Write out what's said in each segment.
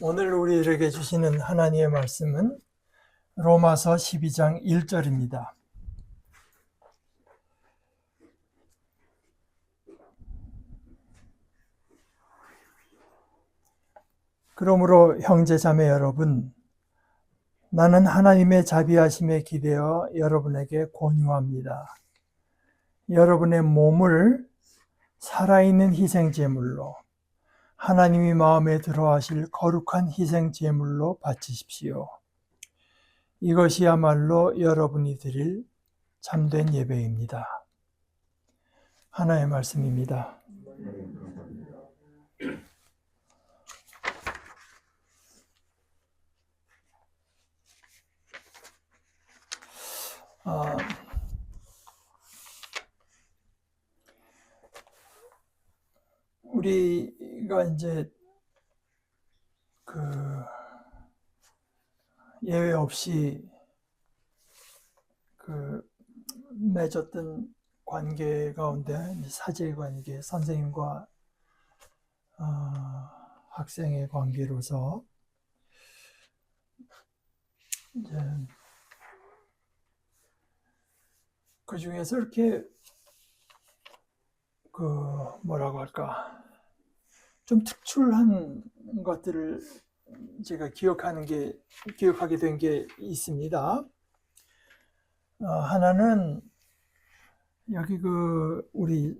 오늘 우리에게 주시는 하나님의 말씀은 로마서 12장 1절입니다. 그러므로 형제자매 여러분, 나는 하나님의 자비하심에 기대어 여러분에게 권유합니다. 여러분의 몸을 살아있는 희생제물로 하나님이 마음에 들어하실 거룩한 희생제물로 바치십시오. 이것이야말로 여러분이 드릴 참된 예배입니다. 하나의 말씀입니다. 우리가 이제 예외 없이 맺었던 관계 가운데 사제 관계, 선생님과 학생의 관계로서 이제 그 중에서 이렇게 뭐라고 할까, 좀 특출한 것들을 제가 기억하게 된 게 있습니다. 하나는 여기 우리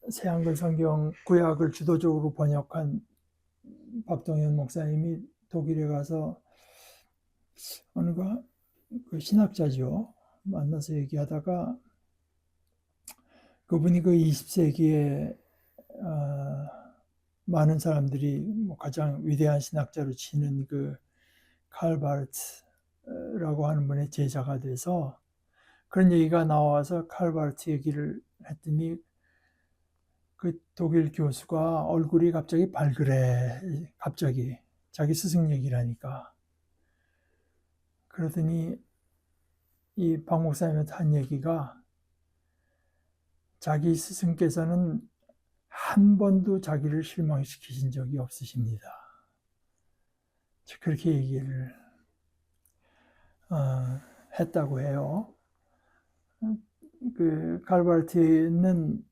새한글 성경 구약을 주도적으로 번역한 박동현 목사님이 독일에 가서 어느가 신학자죠. 만나서 얘기하다가 그분이 20세기에 많은 사람들이 가장 위대한 신학자로 치는 칼 바르트라고 하는 분의 제자가 돼서 그런 얘기가 나와서 칼 바르트 얘기를 했더니 그 독일 교수가 얼굴이 갑자기 발그레, 갑자기 자기 스승 얘기를 하니까. 그러더니 이 박 목사님한테 한 얘기가, 자기 스승께서는 한 번도 자기를 실망시키신 적이 없으십니다. 그렇게 얘기를 했다고 해요. 칼바르트는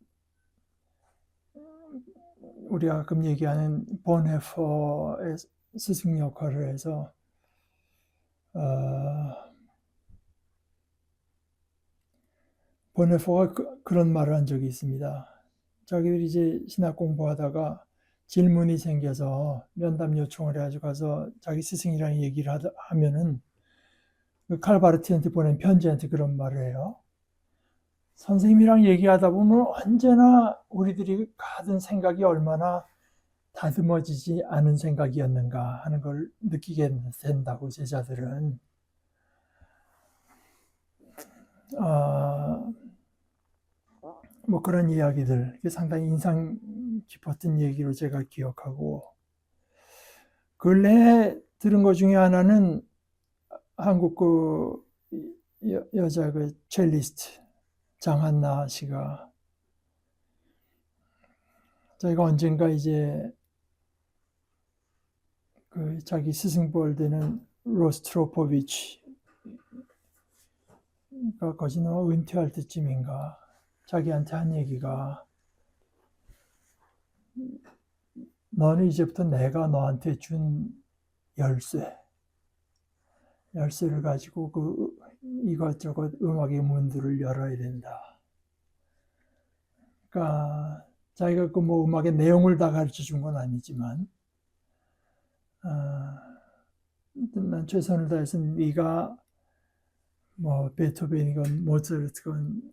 우리가 가끔 얘기하는 보네퍼의 스승 역할을 해서 보네퍼가 그런 말을 한 적이 있습니다. 자기들이 이제 신학 공부하다가 질문이 생겨서 면담 요청을 해가지고 가서 자기 스승이랑 얘기를 하면은 칼바르트한테 보낸 편지한테 그런 말을 해요. 선생님이랑 얘기하다 보면 언제나 우리들이 가진 생각이 얼마나 다듬어지지 않은 생각이었는가 하는 걸 느끼게 된다고, 제자들은. 뭐 그런 이야기들, 상당히 인상 깊었던 얘기로 제가 기억하고, 근래에 들은 것 중에 하나는 한국 여자 첼리스트 장한나 씨가 자기가 언젠가 이제 자기 스승볼 되는 로스트로포비치가 거기 나와 은퇴할 때쯤인가 자기한테 한 얘기가, 너는 이제부터 내가 너한테 준 열쇠를 가지고 이것저것 음악의 문들을 열어야 된다. 그러니까 자기가 음악의 내용을 다 가르쳐 준 건 아니지만, 난 최선을 다해서 네가 베토벤이건 모차르트건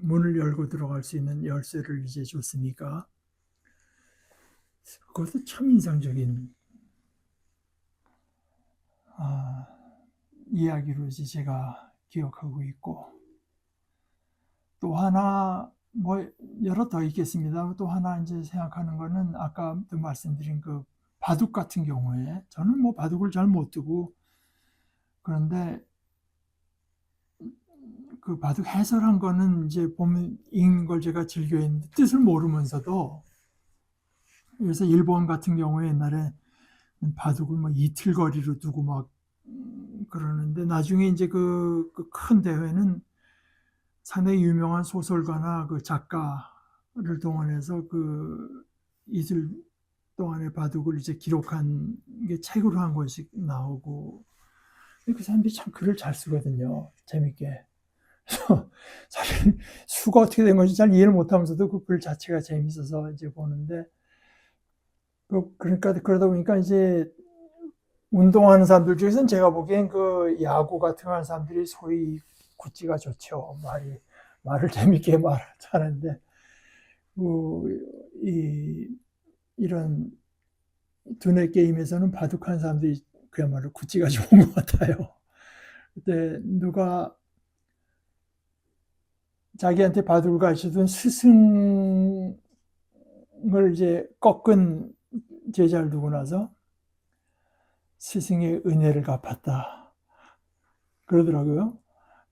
문을 열고 들어갈 수 있는 열쇠를 이제 줬으니까, 그것도 참 인상적인 이야기로 이제 제가 기억하고 있고, 또 하나 여러 더 있겠습니다. 또 하나 이제 생각하는 거는 아까도 말씀드린 바둑 같은 경우에, 저는 바둑을 잘 못 두고, 그런데 바둑 해설한 거는 이제 보면 읽는 걸 제가 즐겨 했는데 뜻을 모르면서도, 그래서 일본 같은 경우에 옛날에 바둑을 뭐 이틀 거리로 두고 막 그러는데, 나중에 이제 그 큰 대회는 상당히 유명한 소설가나 그 작가를 동원해서 그 이틀 동안의 바둑을 이제 기록한 게 책으로 한 권씩 나오고, 그 사람들이 참 글을 잘 쓰거든요. 재밌게. 사실 수가 어떻게 된 건지 잘 이해를 못하면서도 그 글 자체가 재밌어서 이제 보는데, 그러니까 그러다 보니까 이제 운동하는 사람들 중에서는 제가 보기엔 그 야구 같은 거 하는 사람들이 소위 구찌가 좋죠. 말을 재밌게 말하는데, 이런 두뇌 게임에서는 바둑하는 사람들이 그야말로 구찌가 좋은 것 같아요. 그때 누가 자기한테 바둑을 가르쳐준 스승을 이제 꺾은 제자를 두고 나서 스승의 은혜를 갚았다 그러더라고요.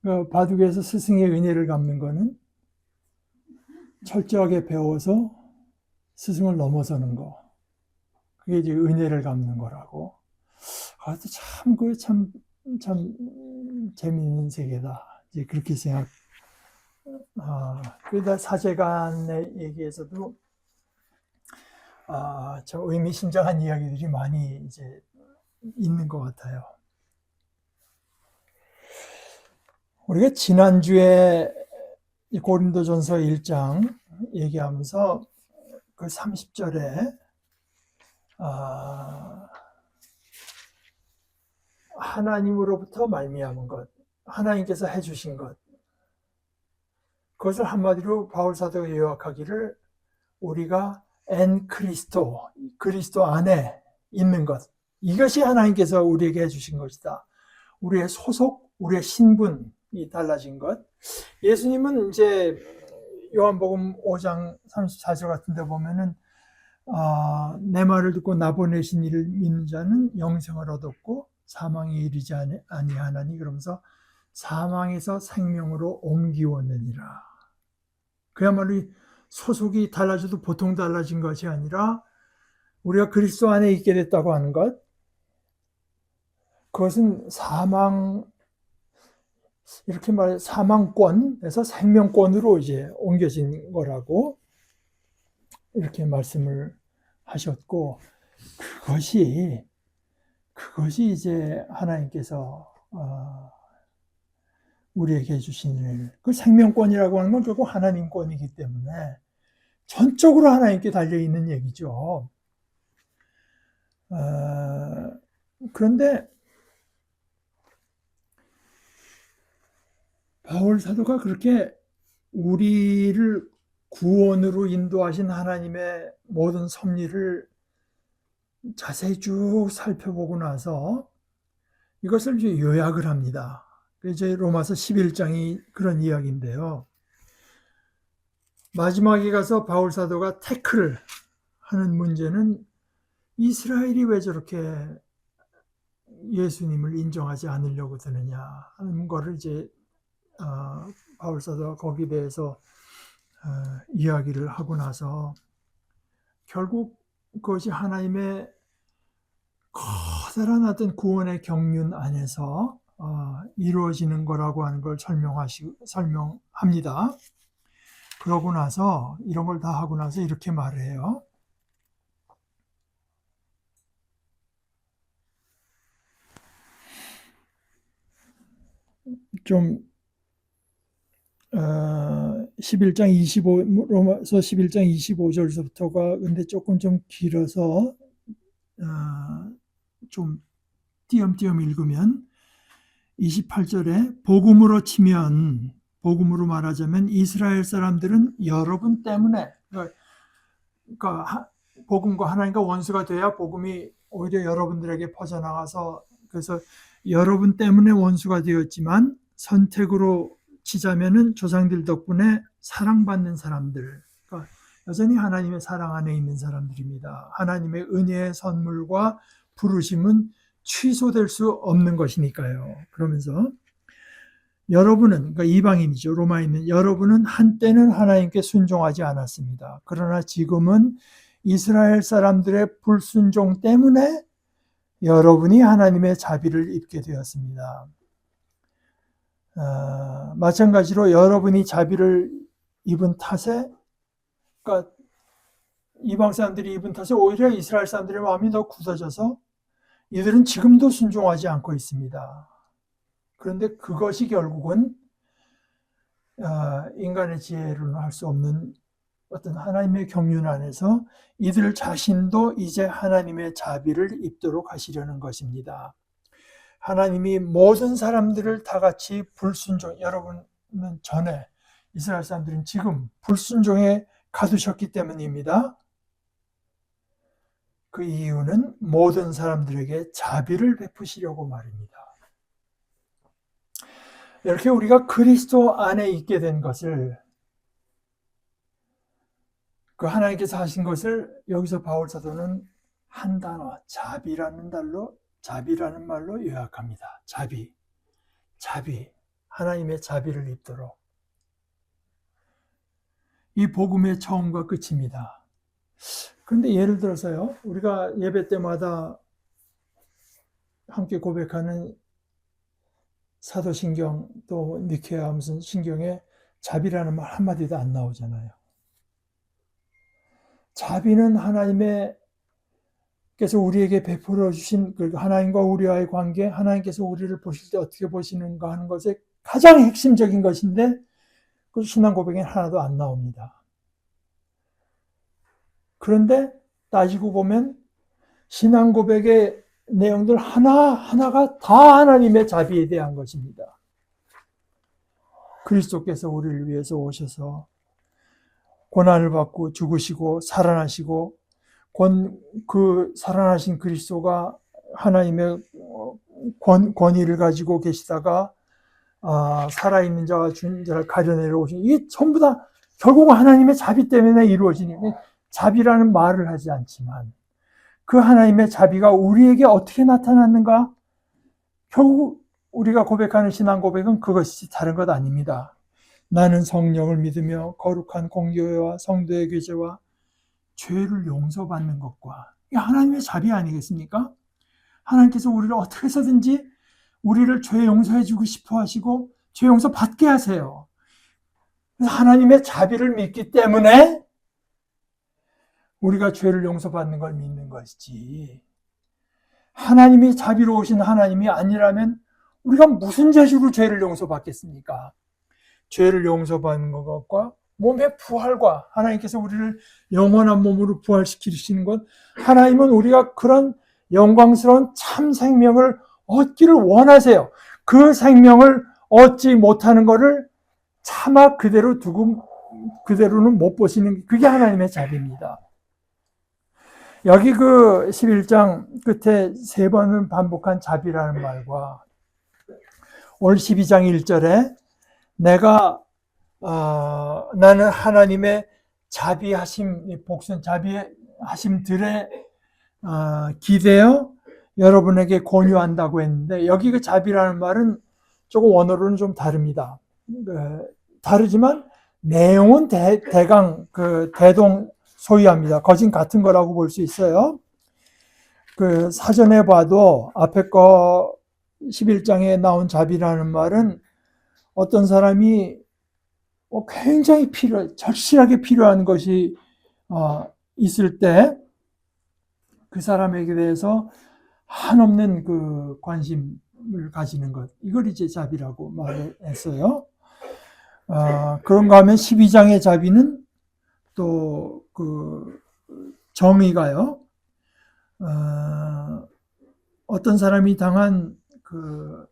그러니까 바둑에서 스승의 은혜를 갚는 거는 철저하게 배워서 스승을 넘어서는 거, 그게 이제 은혜를 갚는 거라고. 참 재미있는 세계다, 이제 그렇게 생각. 그러다 사제간의 얘기에서도 참 의미심장한 이야기들이 많이 이제 있는 것 같아요. 우리가 지난주에 고린도전서 1장 얘기하면서 그 30절에 하나님으로부터 말미암은 것, 하나님께서 해주신 것, 그것을 한마디로 바울 사도가 요약하기를 우리가 그리스도 안에 있는 것, 이것이 하나님께서 우리에게 해주신 것이다. 우리의 소속, 우리의 신분이 달라진 것. 예수님은 이제 요한복음 5장 34절 같은 데 보면은 내 말을 듣고 나 보내신 이를 믿는 자는 영생을 얻었고 사망에 이르지 아니하나니, 그러면서 사망에서 생명으로 옮기었느니라. 그야말로 소속이 달라져도 보통 달라진 것이 아니라 우리가 그리스도 안에 있게 됐다고 하는 것, 그것은 이렇게 말해 사망권에서 생명권으로 이제 옮겨진 거라고 이렇게 말씀을 하셨고, 그것이 이제 하나님께서 우리에게 해주신 일, 그 생명권이라고 하는 건 결국 하나님권이기 때문에 전적으로 하나님께 달려있는 얘기죠. 그런데 바울 사도가 그렇게 우리를 구원으로 인도하신 하나님의 모든 섭리를 자세히 쭉 살펴보고 나서 이것을 이제 요약을 합니다. 이제 로마서 11장이 그런 이야기인데요. 마지막에 가서 바울 사도가 태클을 하는 문제는 이스라엘이 왜 저렇게 예수님을 인정하지 않으려고 드느냐 하는 거를 이제 바울 사도가 거기에 대해서 이야기를 하고 나서 결국 그것이 하나님의 커다란 어떤 구원의 경륜 안에서 이루어지는 거라고 하는 걸 설명합니다. 그러고 나서 이런 걸 다 하고 나서 이렇게 말을 해요. 좀 11장 25 로마서 11장 25절서부터가 근데 조금 좀 길어서 좀 띄엄띄엄 읽으면 28절에 복음으로 말하자면 이스라엘 사람들은 여러분 때문에, 그러니까 복음과 하나님과 원수가 돼야 복음이 오히려 여러분들에게 퍼져나가서, 그래서 여러분 때문에 원수가 되었지만 선택으로 치자면은 조상들 덕분에 사랑받는 사람들, 그러니까 여전히 하나님의 사랑 안에 있는 사람들입니다. 하나님의 은혜의 선물과 부르심은 취소될 수 없는 것이니까요. 그러면서 여러분은, 그러니까 이방인이죠. 로마인은 여러분은 한때는 하나님께 순종하지 않았습니다. 그러나 지금은 이스라엘 사람들의 불순종 때문에 여러분이 하나님의 자비를 입게 되었습니다. 마찬가지로 여러분이 자비를 입은 탓에, 그러니까 이방 사람들이 입은 탓에 오히려 이스라엘 사람들의 마음이 더 굳어져서 이들은 지금도 순종하지 않고 있습니다. 그런데 그것이 결국은 인간의 지혜로는 할 수 없는 어떤 하나님의 경륜 안에서 이들 자신도 이제 하나님의 자비를 입도록 하시려는 것입니다. 하나님이 모든 사람들을 다 같이 불순종, 여러분은 전에, 이스라엘 사람들은 지금 불순종에 가두셨기 때문입니다. 그 이유는 모든 사람들에게 자비를 베푸시려고 말입니다. 이렇게 우리가 그리스도 안에 있게 된 것을, 그 하나님께서 하신 것을 여기서 바울 사도는 한 단어, 자비라는 말로 요약합니다. 자비. 하나님의 자비를 입도록. 이 복음의 처음과 끝입니다. 그런데 예를 들어서요, 우리가 예배 때마다 함께 고백하는 사도신경 또 니케아 무슨 신경에 자비라는 말 한마디도 안 나오잖아요. 자비는 하나님께서 우리에게 베풀어 주신 하나님과 우리와의 관계, 하나님께서 우리를 보실 때 어떻게 보시는가 하는 것의 가장 핵심적인 것인데 그 신앙 고백에는 하나도 안 나옵니다. 그런데 따지고 보면 신앙 고백의 내용들 하나하나가 다 하나님의 자비에 대한 것입니다. 그리스도께서 우리를 위해서 오셔서 고난을 받고 죽으시고 살아나시고 그 살아나신 그리스도가 하나님의 권위를 가지고 계시다가 살아있는 자와 죽은 자를 가려내려 오신, 이게 전부 다 결국은 하나님의 자비 때문에 이루어지니까 자비라는 말을 하지 않지만 그 하나님의 자비가 우리에게 어떻게 나타났는가? 결국 우리가 고백하는 신앙 고백은 그것이 다른 것 아닙니다. 나는 성령을 믿으며 거룩한 공교회와 성도의 교제와 죄를 용서받는 것과, 이게 하나님의 자비 아니겠습니까? 하나님께서 우리를 어떻게 해서든지 우리를 죄 용서해 주고 싶어 하시고 죄 용서 받게 하세요. 그래서 하나님의 자비를 믿기 때문에 우리가 죄를 용서받는 걸 믿는 것이지, 하나님이 자비로우신 하나님이 아니라면 우리가 무슨 재주로 죄를 용서받겠습니까? 죄를 용서받는 것과 몸의 부활과 하나님께서 우리를 영원한 몸으로 부활시키시는 것, 하나님은 우리가 그런 영광스러운 참 생명을 얻기를 원하세요. 그 생명을 얻지 못하는 것을 차마 그대로 두고 그대로는 못 보시는, 그게 하나님의 자비입니다. 여기 그 11장 끝에 3번은 반복한 자비라는 말과 오늘 12장 1절에 나는 하나님의 자비하심, 복선 자비하심들에 기대어 여러분에게 공유한다고 했는데, 여기 그 자비라는 말은 조금 원어로는 좀 다릅니다. 다르지만 내용은 대강 대동소이합니다. 거진 같은 거라고 볼 수 있어요. 그 사전에 봐도 앞에 거 11장에 나온 자비라는 말은 어떤 사람이 굉장히 절실하게 필요한 것이 있을 때 그 사람에게 대해서 한없는 그 관심을 가지는 것, 이걸 이제 자비라고 말했어요. 그런가 하면 12장의 자비는 또 그 정의가요, 어떤 사람이 당한 그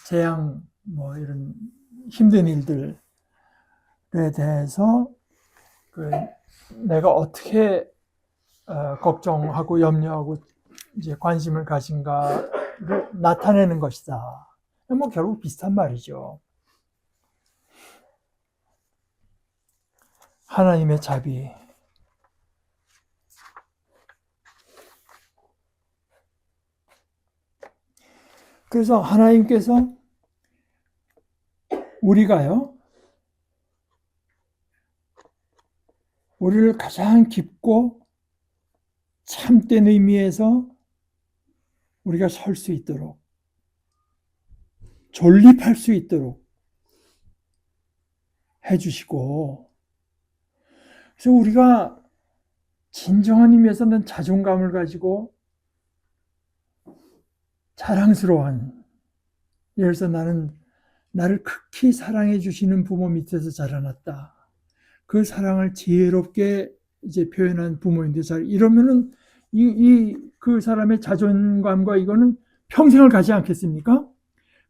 재앙, 이런 힘든 일들에 대해서 내가 어떻게 걱정하고 염려하고 이제 관심을 가진가를 나타내는 것이다. 결국 비슷한 말이죠. 하나님의 자비. 그래서 하나님께서 우리를 가장 깊고 참된 의미에서 우리가 설 수 있도록, 존립할 수 있도록 해주시고, 그래서 우리가 진정한 의미에서는 자존감을 가지고 자랑스러워하는, 예를 들어서 나를 극히 사랑해 주시는 부모 밑에서 자라났다. 그 사랑을 지혜롭게 이제 표현한 부모인데, 이러면은 그 사람의 자존감과 이거는 평생을 가지 않겠습니까?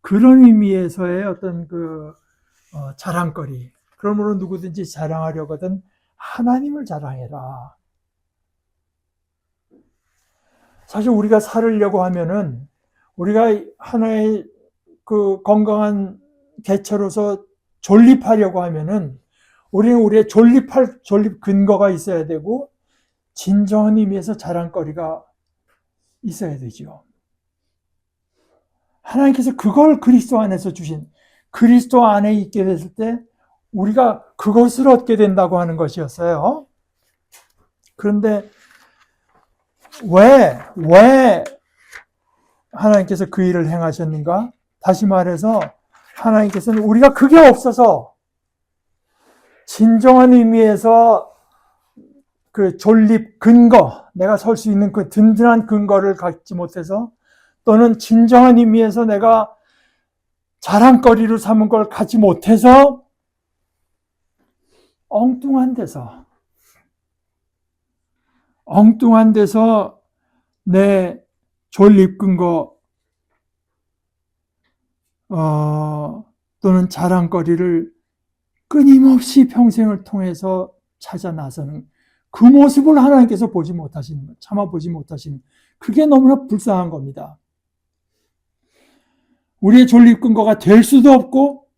그런 의미에서의 어떤 자랑거리. 그러므로 누구든지 자랑하려거든 하나님을 자랑해라. 사실 우리가 살으려고 하면은, 우리가 하나의 건강한 개체로서 존립하려고 하면은, 우리는 우리의 존립 근거가 있어야 되고, 진정한 의미에서 자랑거리가 있어야 되죠. 하나님께서 그걸 그리스도 안에서 주신, 그리스도 안에 있게 됐을 때 우리가 그것을 얻게 된다고 하는 것이었어요. 그런데 왜 하나님께서 그 일을 행하셨는가? 다시 말해서 하나님께서는 우리가 그게 없어서 진정한 의미에서 그 존립 근거, 내가 설 수 있는 그 든든한 근거를 갖지 못해서, 또는 진정한 의미에서 내가 자랑거리로 삼은 걸 갖지 못해서 엉뚱한 데서 내 존립 근거 또는 자랑거리를 끊임없이 평생을 통해서 찾아 나서는 그 모습을 하나님께서 보지 못하시는 것, 참아보지 못하시는, 그게 너무나 불쌍한 겁니다. 우리의 존립 근거가 될 수도 없고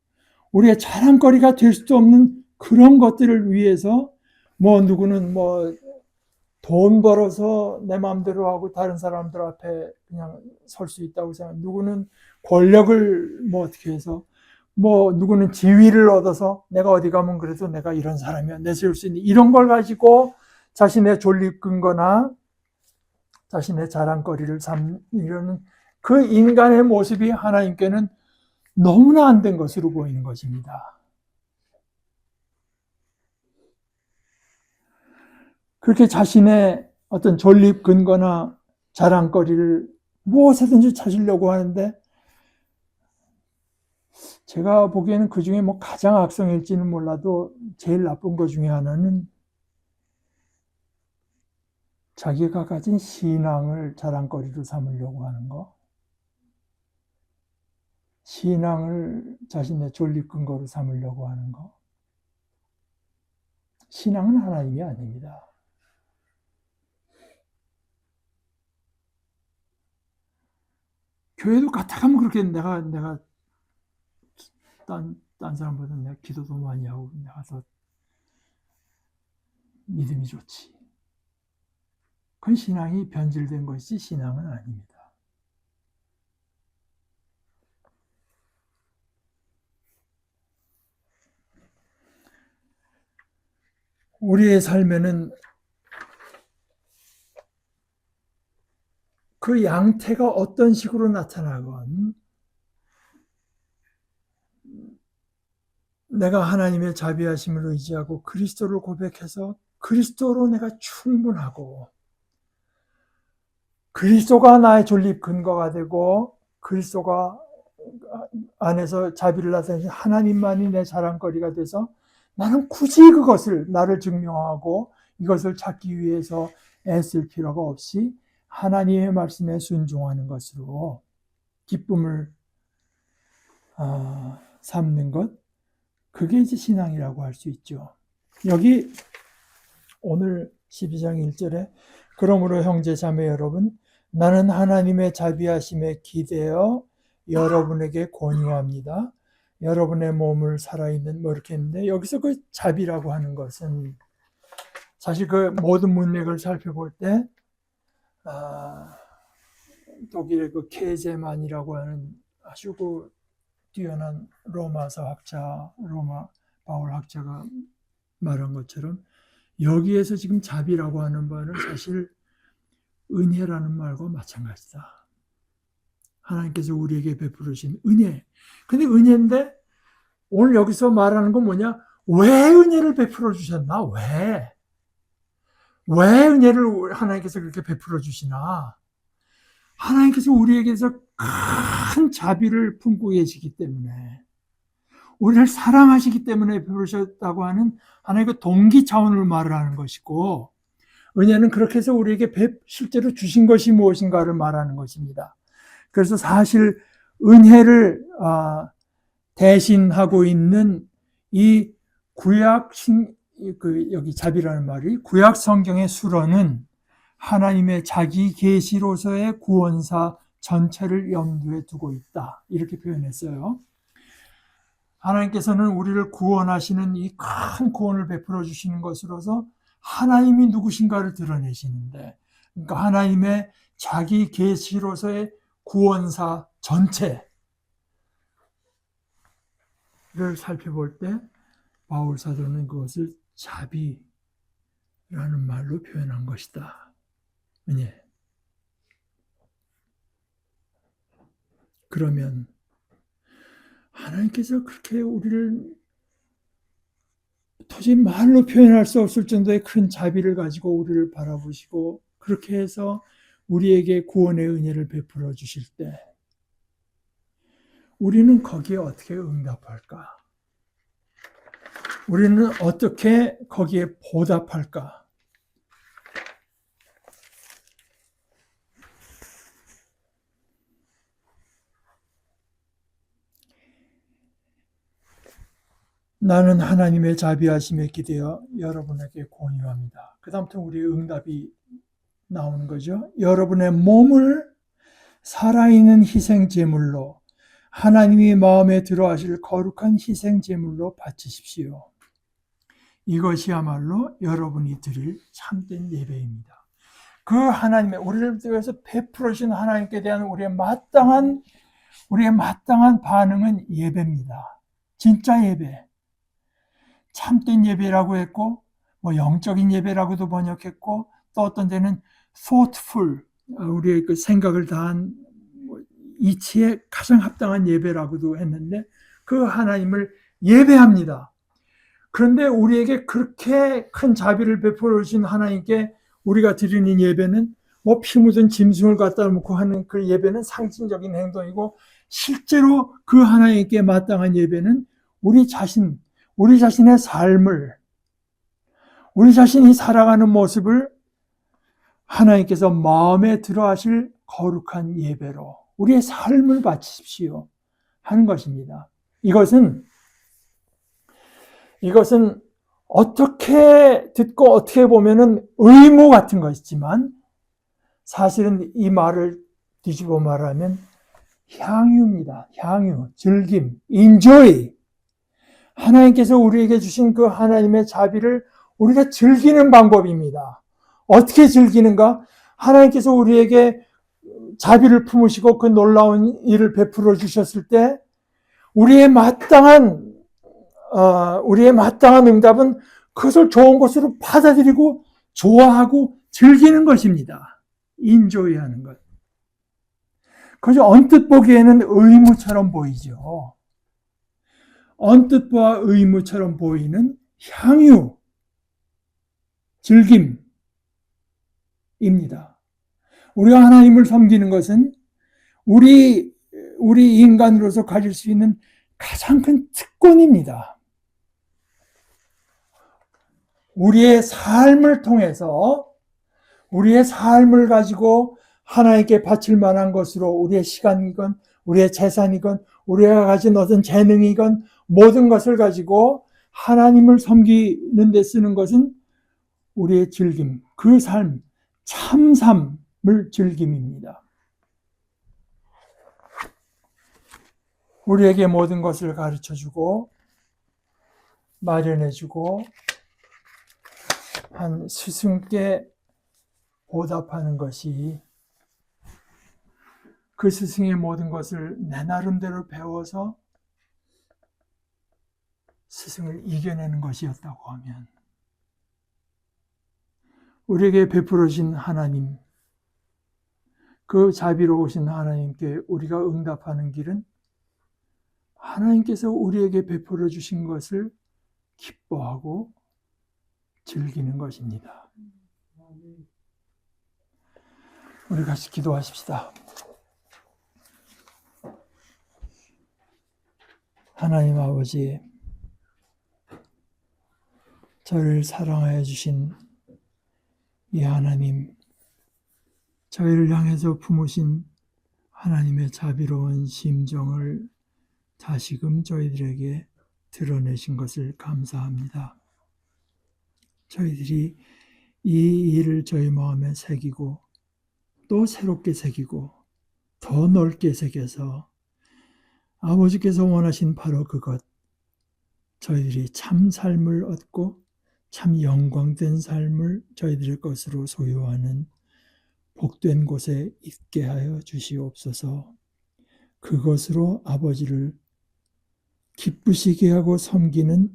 우리의 자랑거리가 될 수도 없는 그런 것들을 위해서, 누구는 돈 벌어서 내 마음대로 하고 다른 사람들 앞에 그냥 설 수 있다고 생각하고, 누구는 권력을 어떻게 해서, 누구는 지위를 얻어서 내가 어디 가면 그래도 내가 이런 사람이야, 내세울 수 있는, 이런 걸 가지고 자신의 존립 근거나 자신의 자랑거리를 삼으려는 그 인간의 모습이 하나님께는 너무나 안 된 것으로 보이는 것입니다. 그렇게 자신의 어떤 존립 근거나 자랑거리를 무엇에든지 찾으려고 하는데, 제가 보기에는 그 중에 가장 악성일지는 몰라도 제일 나쁜 것 중에 하나는 자기가 가진 신앙을 자랑거리로 삼으려고 하는 거, 신앙을 자신의 존립 근거로 삼으려고 하는 거. 신앙은 하나님이 아닙니다. 교회도 가다가면 그렇게 내가 딴 사람보다 내가 기도도 많이 하고 내가 더 믿음이 좋지. 그건 신앙이 변질된 것이지 신앙은 아닙니다. 우리의 삶에는 그 양태가 어떤 식으로 나타나건 내가 하나님의 자비하심을 의지하고 그리스도를 고백해서 그리스도로 내가 충분하고, 그리스도가 나의 존립 근거가 되고 그리스도가 안에서 자비를 나타내신 하나님만이 내 자랑거리가 돼서, 나는 굳이 그것을 나를 증명하고 이것을 찾기 위해서 애쓸 필요가 없이 하나님의 말씀에 순종하는 것으로 기쁨을 삼는 것, 그게 이제 신앙이라고 할 수 있죠. 여기 오늘 12장 1절에 그러므로 형제 자매 여러분, 나는 하나님의 자비하심에 기대어 여러분에게 권유합니다. 여러분의 몸을 살아있는 이렇게 했는데, 여기서 그 자비라고 하는 것은 사실 그 모든 문맥을 살펴볼 때 독일의 그 케제만이라고 하는 아주 뛰어난 로마서 학자, 로마 바울 학자가 말한 것처럼, 여기에서 지금 자비라고 하는 바는 사실 은혜라는 말과 마찬가지다. 하나님께서 우리에게 베풀으신 은혜. 근데 은혜인데 오늘 여기서 말하는 건 뭐냐? 왜 은혜를 베풀어 주셨나? 왜 은혜를 하나님께서 그렇게 베풀어 주시나? 하나님께서 우리에게서 큰 자비를 품고 계시기 때문에, 우리를 사랑하시기 때문에 베푸셨다고 하는 하나님의 동기 차원으로 말을 하는 것이고, 은혜는 그렇게 해서 우리에게 실제로 주신 것이 무엇인가를 말하는 것입니다. 그래서 사실 은혜를 대신하고 있는 이 여기 자비라는 말이 구약 성경의 수로는 하나님의 자기 계시로서의 구원사 전체를 염두에 두고 있다, 이렇게 표현했어요. 하나님께서는 우리를 구원하시는 이 큰 구원을 베풀어 주시는 것으로서 하나님이 누구신가를 드러내시는데, 그러니까 하나님의 자기 계시로서의 구원사 전체를 살펴볼 때 바울 사도는 그것을 자비라는 말로 표현한 것이다. 은혜. 그러면 하나님께서 그렇게 우리를 도저히 말로 표현할 수 없을 정도의 큰 자비를 가지고 우리를 바라보시고 그렇게 해서 우리에게 구원의 은혜를 베풀어 주실 때 우리는 거기에 어떻게 응답할까? 우리는 어떻게 거기에 보답할까? 나는 하나님의 자비하심에 기대어 여러분에게 공유합니다. 그 다음부터 우리의 응답이 나오는 거죠. 여러분의 몸을 살아있는 희생제물로 하나님이 마음에 들어하실 거룩한 희생제물로 바치십시오. 이것이야말로 여러분이 드릴 참된 예배입니다. 그 하나님의 우리를 위해서 베풀어 주신 하나님께 대한 우리의 마땅한 반응은 예배입니다. 진짜 예배. 참된 예배라고 했고, 영적인 예배라고도 번역했고, 또 어떤 데는 thoughtful, 우리의 그 생각을 다한 이치에 가장 합당한 예배라고도 했는데, 그 하나님을 예배합니다. 그런데 우리에게 그렇게 큰 자비를 베풀어 주신 하나님께 우리가 드리는 예배는 피 묻은 짐승을 갖다 놓고 하는 그 예배는 상징적인 행동이고, 실제로 그 하나님께 마땅한 예배는 우리 자신의 삶을, 우리 자신이 살아가는 모습을 하나님께서 마음에 들어 하실 거룩한 예배로 우리의 삶을 바치십시오 하는 것입니다. 이것은 어떻게 듣고 어떻게 보면은 의무 같은 것이지만 사실은 이 말을 뒤집어 말하면 향유입니다. 향유, 즐김, enjoy. 하나님께서 우리에게 주신 그 하나님의 자비를 우리가 즐기는 방법입니다. 어떻게 즐기는가? 하나님께서 우리에게 자비를 품으시고 그 놀라운 일을 베풀어 주셨을 때 우리의 마땅한 응답은 그것을 좋은 것으로 받아들이고 좋아하고 즐기는 것입니다. 인조이하는 것. 그저 언뜻 보기에는 의무처럼 보이죠. 언뜻 보아 의무처럼 보이는 향유, 즐김입니다. 우리가 하나님을 섬기는 것은 우리 인간으로서 가질 수 있는 가장 큰 특권입니다. 우리의 삶을 통해서 우리의 삶을 가지고 하나님께 바칠 만한 것으로 우리의 시간이건 우리의 재산이건 우리가 가진 어떤 재능이건 모든 것을 가지고 하나님을 섬기는 데 쓰는 것은 우리의 즐김, 그 삶, 참삼을 즐김입니다. 우리에게 모든 것을 가르쳐주고 마련해주고 한 스승께 보답하는 것이 그 스승의 모든 것을 내 나름대로 배워서 스승을 이겨내는 것이었다고 하면 우리에게 베풀어 주신 하나님, 그 자비로우신 하나님께 우리가 응답하는 길은 하나님께서 우리에게 베풀어 주신 것을 기뻐하고 즐기는 것입니다. 우리 같이 기도하십시다. 하나님 아버지, 저를 사랑하여 주신 이 하나님, 저희를 향해서 품으신 하나님의 자비로운 심정을 다시금 저희들에게 드러내신 것을 감사합니다. 저희들이 이 일을 저희 마음에 새기고 또 새롭게 새기고 더 넓게 새겨서 아버지께서 원하신 바로 그것, 저희들이 참 삶을 얻고 참 영광된 삶을 저희들의 것으로 소유하는 복된 곳에 있게 하여 주시옵소서. 그것으로 아버지를 기쁘시게 하고 섬기는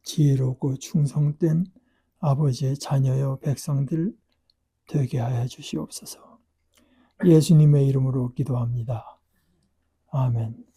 지혜롭고 충성된 아버지의 자녀여 백성들 되게 하여 주시옵소서. 예수님의 이름으로 기도합니다. 아멘.